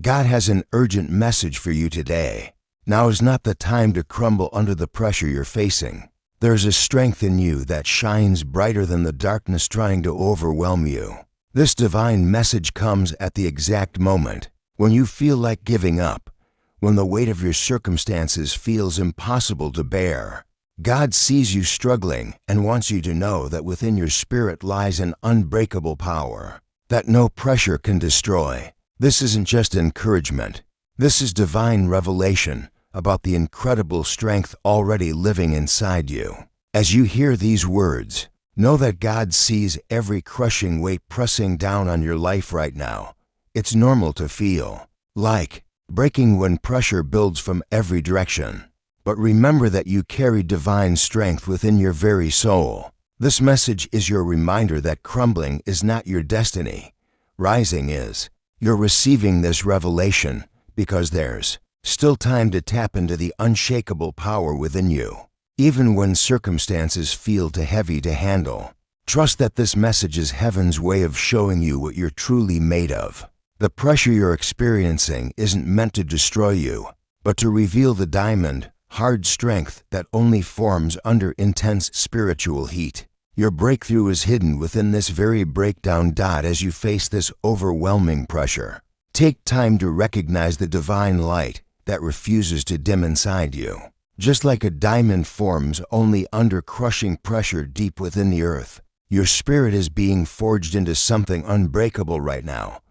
God has an urgent message for you today. Now is not the time to crumble under the pressure you're facing. There's a strength in you that shines brighter than the darkness trying to overwhelm you. This divine message comes at the exact moment when you feel like giving up, when the weight of your circumstances feels impossible to bear. God sees you struggling and wants you to know that within your spirit lies an unbreakable power that no pressure can destroy. This isn't just encouragement. This is divine revelation about the incredible strength already living inside you. As you hear these words, know that God sees every crushing weight pressing down on your life right now. It's normal to feel like breaking when pressure builds from every direction. But remember that you carry divine strength within your very soul. This message is your reminder that crumbling is not your destiny. Rising is. You're receiving this revelation because there's still time to tap into the unshakable power within you. Even when circumstances feel too heavy to handle, trust that this message is heaven's way of showing you what you're truly made of. The pressure you're experiencing isn't meant to destroy you, but to reveal the diamond, hard strength that only forms under intense spiritual heat. Your breakthrough is hidden within this very breakdown. As you face this overwhelming pressure, take time to recognize the divine light that refuses to dim inside you. Just like a diamond forms only under crushing pressure deep within the earth, your spirit is being forged into something unbreakable right now.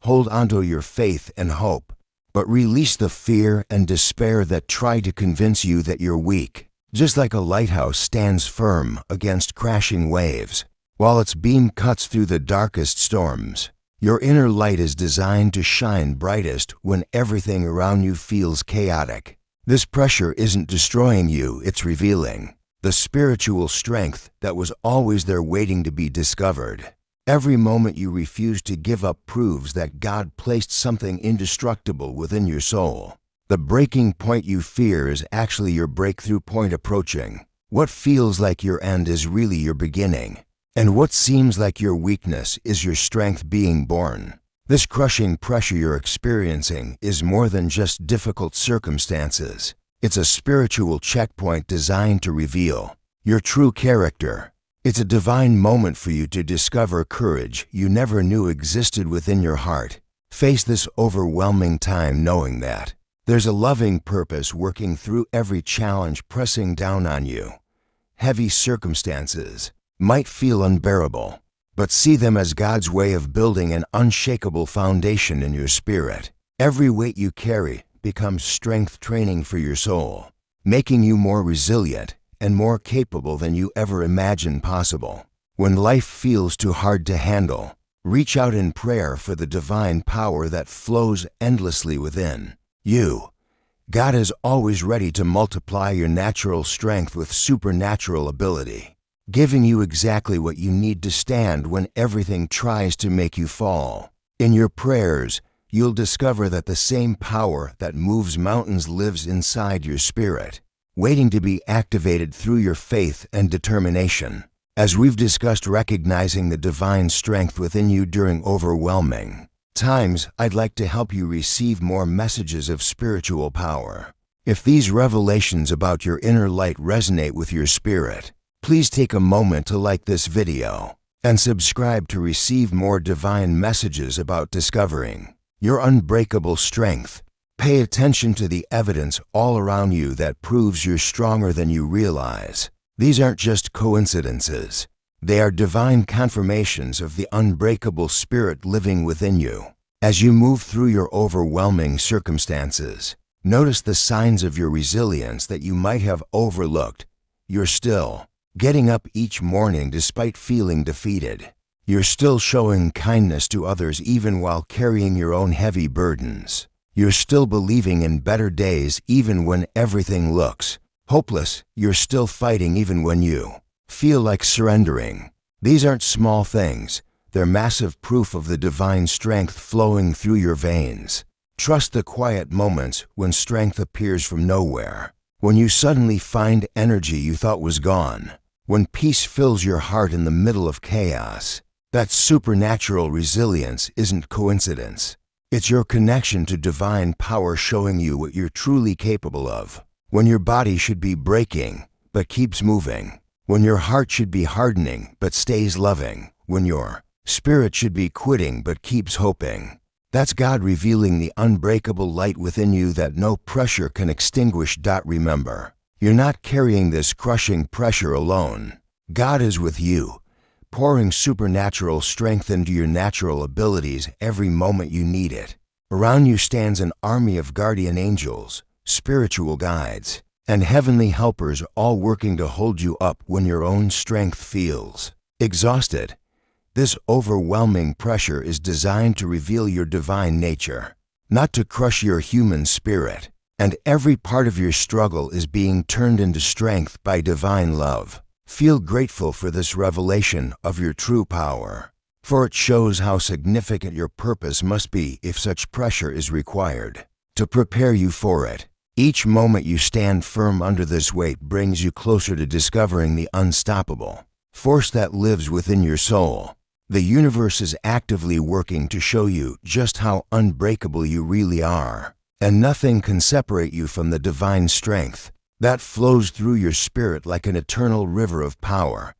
Hold onto your faith and hope, but release the fear and despair that try to convince you that you're weak. Just like a lighthouse stands firm against crashing waves, while its beam cuts through the darkest storms, your inner light is designed to shine brightest when everything around you feels chaotic. This pressure isn't destroying you, it's revealing the spiritual strength that was always there waiting to be discovered. Every moment you refuse to give up proves that God placed something indestructible within your soul. The breaking point you fear is actually your breakthrough point approaching. What feels like your end is really your beginning, and what seems like your weakness is your strength being born. This crushing pressure you're experiencing is more than just difficult circumstances. It's a spiritual checkpoint designed to reveal your true character. It's a divine moment for you to discover courage you never knew existed within your heart. Face this overwhelming time knowing that there's a loving purpose working through every challenge pressing down on you. Heavy circumstances might feel unbearable, but see them as God's way of building an unshakable foundation in your spirit. Every weight you carry becomes strength training for your soul, making you more resilient and more capable than you ever imagined possible. When life feels too hard to handle, reach out in prayer for the divine power that flows endlessly within you. God is always ready to multiply your natural strength with supernatural ability, giving you exactly what you need to stand when everything tries to make you fall. In your prayers, you'll discover that the same power that moves mountains lives inside your spirit, waiting to be activated through your faith and determination. As we've discussed recognizing the divine strength within you during overwhelming times, I'd like to help you receive more messages of spiritual power. If these revelations about your inner light resonate with your spirit, please take a moment to like this video and subscribe to receive more divine messages about discovering your unbreakable strength. Pay attention to the evidence all around you that proves you're stronger than you realize. These aren't just coincidences. They are divine confirmations of the unbreakable spirit living within you. As you move through your overwhelming circumstances, notice the signs of your resilience that you might have overlooked. You're still getting up each morning despite feeling defeated. You're still showing kindness to others even while carrying your own heavy burdens. You're still believing in better days even when everything looks hopeless. You're still fighting even when you feel like surrendering. These aren't small things. They're massive proof of the divine strength flowing through your veins. Trust the quiet moments when strength appears from nowhere, when you suddenly find energy you thought was gone, when peace fills your heart in the middle of chaos. That supernatural resilience isn't coincidence. It's your connection to divine power showing you what you're truly capable of. When your body should be breaking, but keeps moving. When your heart should be hardening, but stays loving. When your spirit should be quitting, but keeps hoping. That's God revealing the unbreakable light within you that no pressure can extinguish. Remember, you're not carrying this crushing pressure alone. God is with you, pouring supernatural strength into your natural abilities every moment you need it. Around you stands an army of guardian angels, spiritual guides, and heavenly helpers, all working to hold you up when your own strength feels exhausted. This overwhelming pressure is designed to reveal your divine nature, not to crush your human spirit, and every part of your struggle is being turned into strength by divine love. Feel grateful for this revelation of your true power, for it shows how significant your purpose must be if such pressure is required to prepare you for it. Each moment you stand firm under this weight brings you closer to discovering the unstoppable force that lives within your soul. The universe is actively working to show you just how unbreakable you really are, and nothing can separate you from the divine strength that flows through your spirit like an eternal river of power.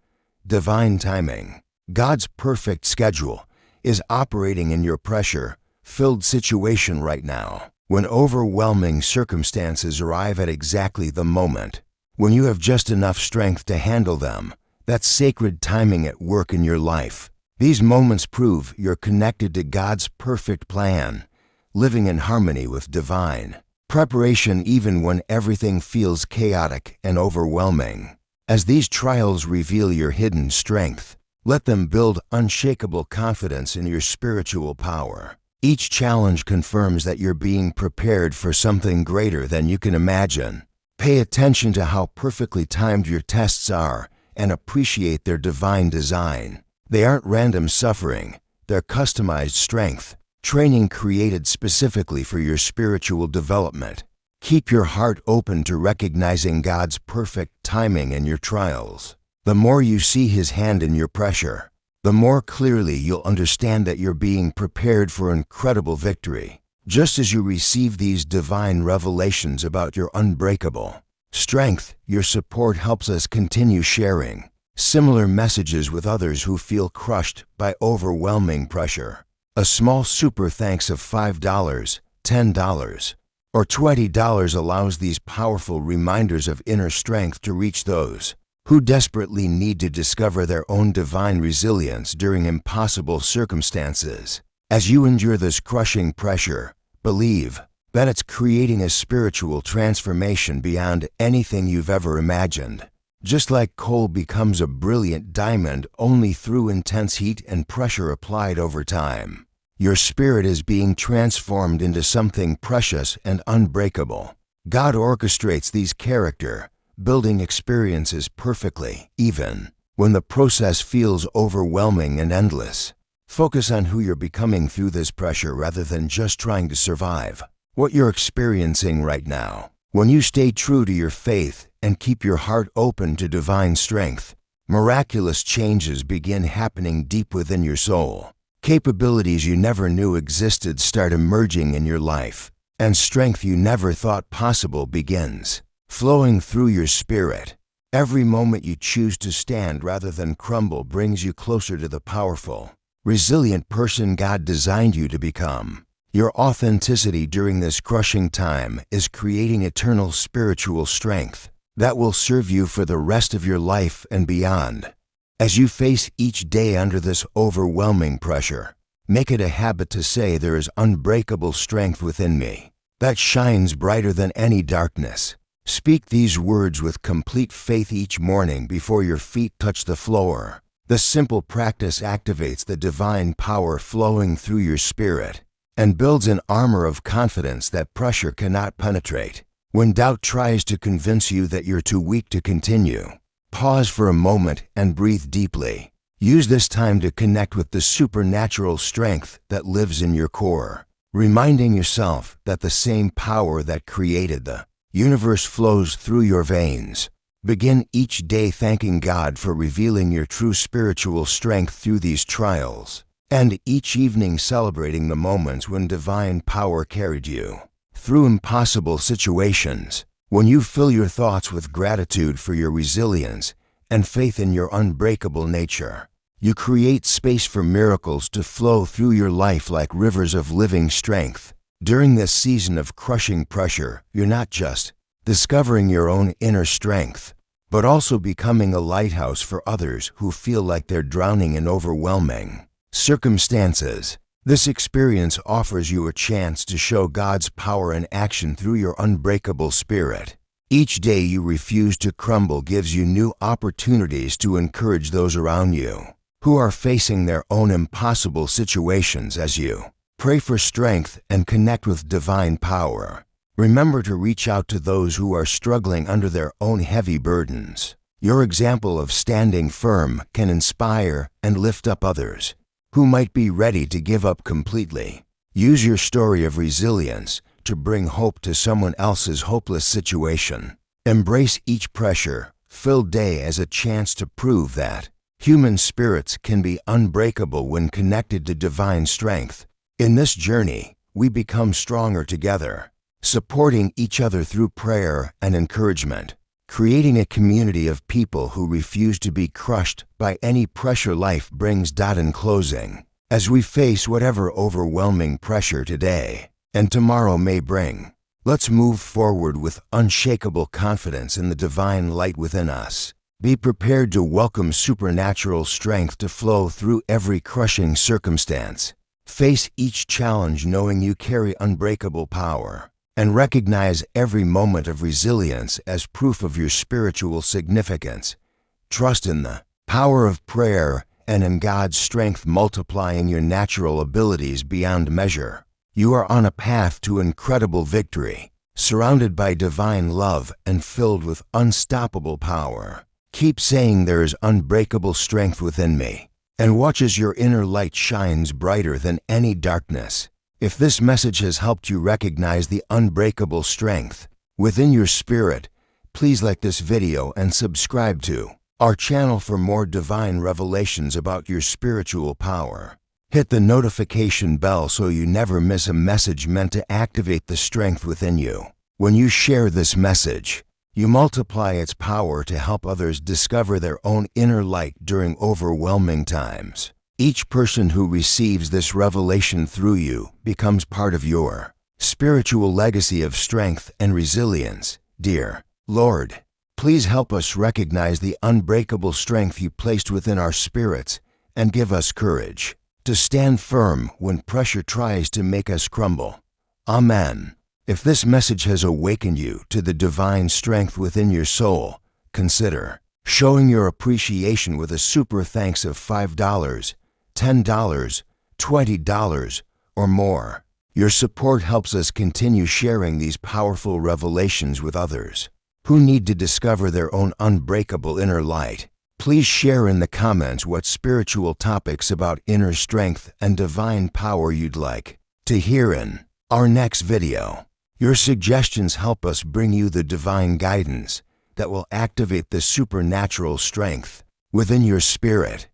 Divine timing, God's perfect schedule, is operating in your pressure-filled situation right now. When overwhelming circumstances arrive at exactly the moment when you have just enough strength to handle them, that's sacred timing at work in your life. These moments prove you're connected to God's perfect plan, living in harmony with divine preparation even when everything feels chaotic and overwhelming. As these trials reveal your hidden strength, let them build unshakable confidence in your spiritual power. Each challenge confirms that you're being prepared for something greater than you can imagine. Pay attention to how perfectly timed your tests are and appreciate their divine design. They aren't random suffering, they're customized strength, training created specifically for your spiritual development. Keep your heart open to recognizing God's perfect timing in your trials. The more you see His hand in your pressure, the more clearly you'll understand that you're being prepared for incredible victory. Just as you receive these divine revelations about your unbreakable strength, your support helps us continue sharing similar messages with others who feel crushed by overwhelming pressure. A small super thanks of $5, $10, or $20 allows these powerful reminders of inner strength to reach those who desperately need to discover their own divine resilience during impossible circumstances. As you endure this crushing pressure, believe that it's creating a spiritual transformation beyond anything you've ever imagined. Just like coal becomes a brilliant diamond only through intense heat and pressure applied over time, your spirit is being transformed into something precious and unbreakable. God orchestrates these character-building experiences perfectly, even when the process feels overwhelming and endless. Focus on who you're becoming through this pressure rather than just trying to survive what you're experiencing right now. When you stay true to your faith and keep your heart open to divine strength, miraculous changes begin happening deep within your soul. Capabilities you never knew existed start emerging in your life, and strength you never thought possible begins flowing through your spirit. Every moment you choose to stand rather than crumble brings you closer to the powerful, resilient person God designed you to become. Your authenticity during this crushing time is creating eternal spiritual strength that will serve you for the rest of your life and beyond. As you face each day under this overwhelming pressure, make it a habit to say, there is unbreakable strength within me that shines brighter than any darkness. Speak these words with complete faith each morning before your feet touch the floor. The simple practice activates the divine power flowing through your spirit and builds an armor of confidence that pressure cannot penetrate. When doubt tries to convince you that you're too weak to continue, pause for a moment and breathe deeply. Use this time to connect with the supernatural strength that lives in your core, reminding yourself that the same power that created the universe flows through your veins. Begin each day thanking God for revealing your true spiritual strength through these trials. and each evening celebrating the moments when divine power carried you through impossible situations. When you fill your thoughts with gratitude for your resilience and faith in your unbreakable nature, you create space for miracles to flow through your life like rivers of living strength. During this season of crushing pressure, you're not just discovering your own inner strength, but also becoming a lighthouse for others who feel like they're drowning in overwhelming circumstances. This experience offers you a chance to show God's power in action through your unbreakable spirit. Each day you refuse to crumble gives you new opportunities to encourage those around you who are facing their own impossible situations. As you pray for strength and connect with divine power, remember to reach out to those who are struggling under their own heavy burdens. Your example of standing firm can inspire and lift up others who might be ready to give up completely. Use your story of resilience to bring hope to someone else's hopeless situation. Embrace each pressure-filled day as a chance to prove that human spirits can be unbreakable when connected to divine strength. In this journey, we become stronger together, supporting each other through prayer and encouragement, creating a community of people who refuse to be crushed by any pressure life brings. In closing, as we face whatever overwhelming pressure today and tomorrow may bring, let's move forward with unshakable confidence in the divine light within us. Be prepared to welcome supernatural strength to flow through every crushing circumstance. Face each challenge knowing you carry unbreakable power, and recognize every moment of resilience as proof of your spiritual significance. Trust in the power of prayer and in God's strength multiplying your natural abilities beyond measure. You are on a path to incredible victory, surrounded by divine love and filled with unstoppable power. Keep saying there is unbreakable strength within me, and watch as your inner light shines brighter than any darkness. If this message has helped you recognize the unbreakable strength within your spirit, please like this video and subscribe to our channel for more divine revelations about your spiritual power. Hit the notification bell so you never miss a message meant to activate the strength within you. When you share this message, you multiply its power to help others discover their own inner light during overwhelming times. Each person who receives this revelation through you becomes part of your spiritual legacy of strength and resilience. Dear Lord, please help us recognize the unbreakable strength you placed within our spirits and give us courage to stand firm when pressure tries to make us crumble. Amen. If this message has awakened you to the divine strength within your soul, consider showing your appreciation with a super thanks of $5, $10, $20, or more. Your support helps us continue sharing these powerful revelations with others who need to discover their own unbreakable inner light. Please share in the comments what spiritual topics about inner strength and divine power you'd like to hear in our next video. Your suggestions help us bring you the divine guidance that will activate the supernatural strength within your spirit.